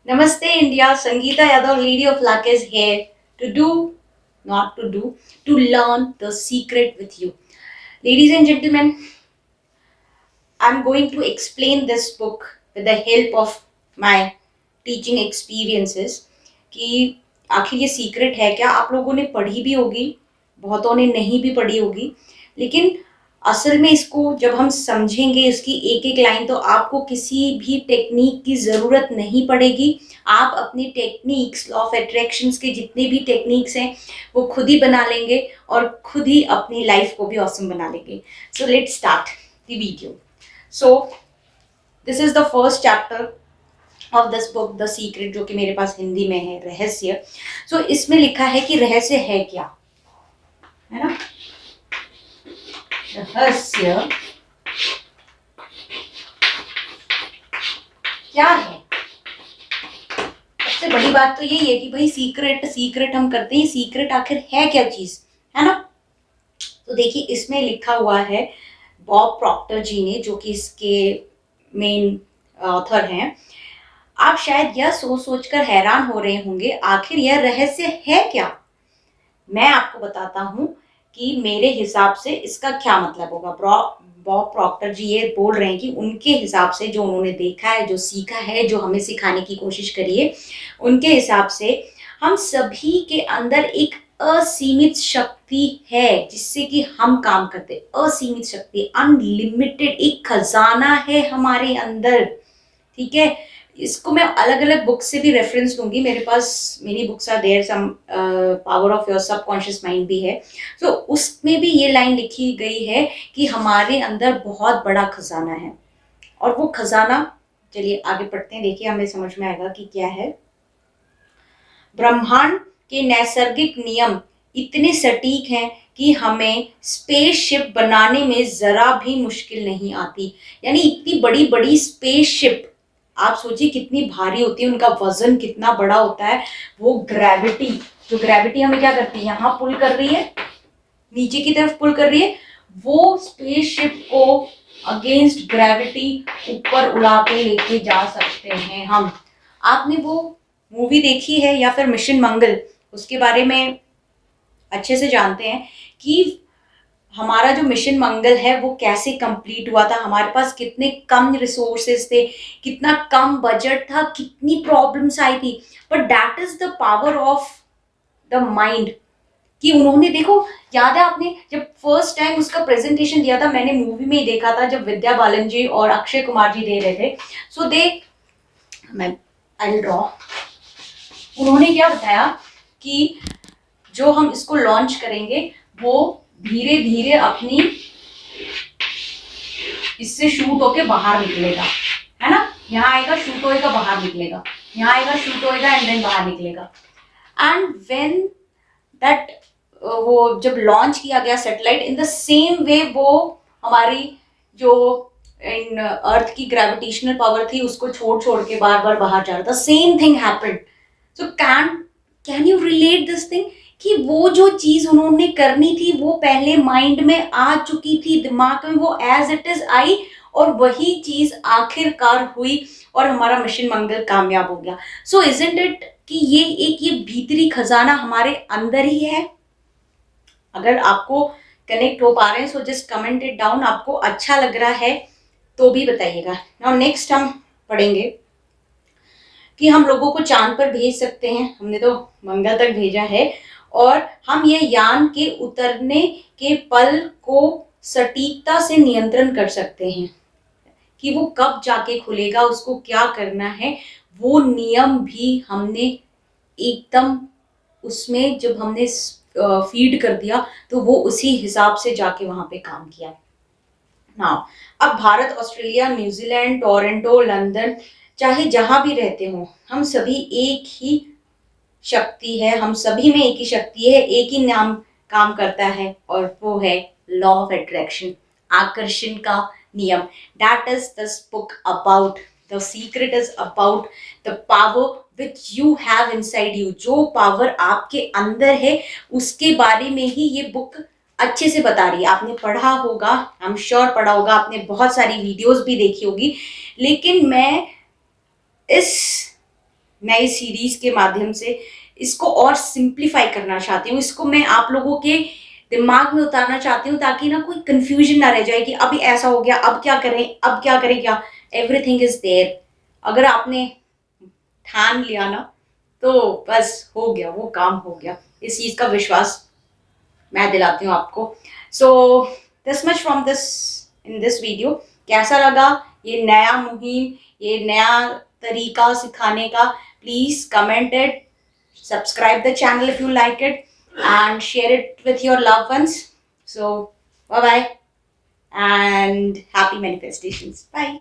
Namaste India, Sangeeta Yadav, Lady of Luck is here to do, not to do, to learn the secret with you. Ladies and gentlemen, I'm going to explain this book with the help of my teaching experiences कि आखिर ये secret है क्या। आप लोगों ने पढ़ी भी होगी, बहुतों ने नहीं भी पढ़ी होगी, लेकिन असल में इसको जब हम समझेंगे इसकी एक एक लाइन तो आपको किसी भी टेक्निक की ज़रूरत नहीं पड़ेगी। आप अपनी टेक्निक्स, लॉ ऑफ अट्रैक्शंस के जितने भी टेक्निक्स हैं वो खुद ही बना लेंगे और खुद ही अपनी लाइफ को भी ऑसम बना लेंगे। So let's start the video. So this is the first chapter of this book the secret, जो कि मेरे पास हिंदी में है, रहस्य। सो इसमें लिखा है कि रहस्य है क्या, है ना। रहस्य क्या है। सबसे बड़ी बात तो यही है कि भाई सीक्रेट सीक्रेट हम करते हैं, सीक्रेट आखिर है क्या चीज, है ना। तो देखिए इसमें लिखा हुआ है बॉब प्रॉक्टर जी ने, जो कि इसके मेन ऑथर हैं। आप शायद यह सोच सोचकर हैरान हो रहे होंगे आखिर यह रहस्य है क्या। मैं आपको बताता हूं कि मेरे हिसाब से इसका क्या मतलब होगा। बॉब प्रॉक्टर जी ये बोल रहे हैं कि उनके हिसाब से जो उन्होंने देखा है, जो सीखा है, जो हमें सिखाने की कोशिश करी है, उनके हिसाब से हम सभी के अंदर एक असीमित शक्ति है जिससे कि हम काम करते। असीमित शक्ति, अनलिमिटेड एक खजाना है हमारे अंदर, ठीक है। इसको मैं अलग अलग बुक से भी रेफरेंस दूंगी, मेरे पास many books are there, some power of your subconscious mind भी है। तो उसमें भी ये लाइन लिखी गई है कि हमारे अंदर बहुत बड़ा खजाना है। और वो खजाना, चलिए आगे पढ़ते हैं, देखिए हमें समझ में आएगा कि क्या है। ब्रह्मांड के नैसर्गिक नियम इतने सटीक हैं कि हमें स्पेसशिप बनाने में जरा भी मुश्किल नहीं आती। यानी इतनी बड़ी बड़ी स्पेसशिप, आप सोचिए कितनी भारी होती है, उनका वजन कितना बड़ा होता है। वो ग्रेविटी, जो ग्रेविटी हमें क्या करती है, यहाँ पुल कर रही है, नीचे की तरफ पुल कर रही है, वो स्पेसशिप को अगेंस्ट ग्रेविटी ऊपर उड़ा के लेके जा सकते हैं हम। आपने वो मूवी देखी है या फिर मिशन मंगल, उसके बारे में अच्छे से जानते हैं कि हमारा जो मिशन मंगल है वो कैसे कंप्लीट हुआ था। हमारे पास कितने कम रिसोर्सेज थे, कितना कम बजट था, कितनी प्रॉब्लम्स आई थी, but that is the power of the mind. कि उन्होंने, देखो याद है आपने जब फर्स्ट टाइम उसका प्रेजेंटेशन दिया था, मैंने मूवी में ही देखा था जब विद्या बालन जी और अक्षय कुमार जी दे रहे थे। सो मैं आई ड्रॉ, उन्होंने क्या बताया कि जो हम इसको लॉन्च करेंगे वो धीरे धीरे अपनी इससे शूट होके बाहर निकलेगा, है ना। यहाँ आएगा, शूट होएगा, बाहर निकलेगा, यहाँ आएगा, शूट होएगा एंड देन बाहर निकलेगा। एंड व्हेन दैट, वो जब लॉन्च किया गया satellite, in the same way वो हमारी जो इन अर्थ की ग्रेविटेशनल पावर थी उसको छोड़ छोड़ के बार बार बाहर जा रहा था। Same thing happened. So can you relate this thing कि वो जो चीज उन्होंने करनी थी वो पहले माइंड में आ चुकी थी, दिमाग में वो एज इट इज आई, और वही चीज आखिरकार हुई और हमारा मिशन मंगल कामयाब हो गया। सो इजंट इट कि ये भीतरी खजाना हमारे अंदर ही है। अगर आपको कनेक्ट हो पा रहे हैं so just comment it down. आपको अच्छा लग रहा है तो भी बताइएगा। नाउ नेक्स्ट हम पढ़ेंगे कि हम लोगों को चांद पर भेज सकते हैं। हमने तो मंगल तक भेजा है, और हम ये यान के उतरने के पल को सटीकता से नियंत्रण कर सकते हैं कि वो कब जाके खुलेगा, उसको क्या करना है, वो नियम भी हमने एकदम उसमें जब हमने फीड कर दिया तो वो उसी हिसाब से जाके वहां पे काम किया। नाउ अब Bharat, Australia, New Zealand, Toronto, London, चाहे जहां भी रहते हो, हम सभी एक ही शक्ति है, हम सभी में एक ही शक्ति है, एक ही नाम काम करता है, और वो है लॉ ऑफ अट्रैक्शन, आकर्षण का नियम। That is this book about, the secret is about the power which you have inside you. जो पावर आपके अंदर है उसके बारे में ही ये बुक अच्छे से बता रही है। आपने पढ़ा होगा, आई एम श्योर पढ़ा होगा, आपने बहुत सारी वीडियोस भी देखी होगी, लेकिन मैं इस मैं इस सीरीज के माध्यम से इसको और सिंप्लीफाई करना चाहती हूँ, इसको मैं आप लोगों के दिमाग में उतारना चाहती हूँ, ताकि ना कोई कंफ्यूजन ना रह जाए कि अभी ऐसा हो गया, अब क्या करें, अब क्या करें, क्या एवरीथिंग इज देयर। अगर आपने ठान लिया ना तो बस हो गया, वो काम हो गया। इस चीज का विश्वास मैं दिलाती हूँ आपको। So this much from this in this video. कैसा लगा ये नया मुहिम, ये नया तरीका सिखाने का? Please comment it, subscribe the channel if you like it, and share it with your loved ones. So bye bye and happy manifestations. Bye.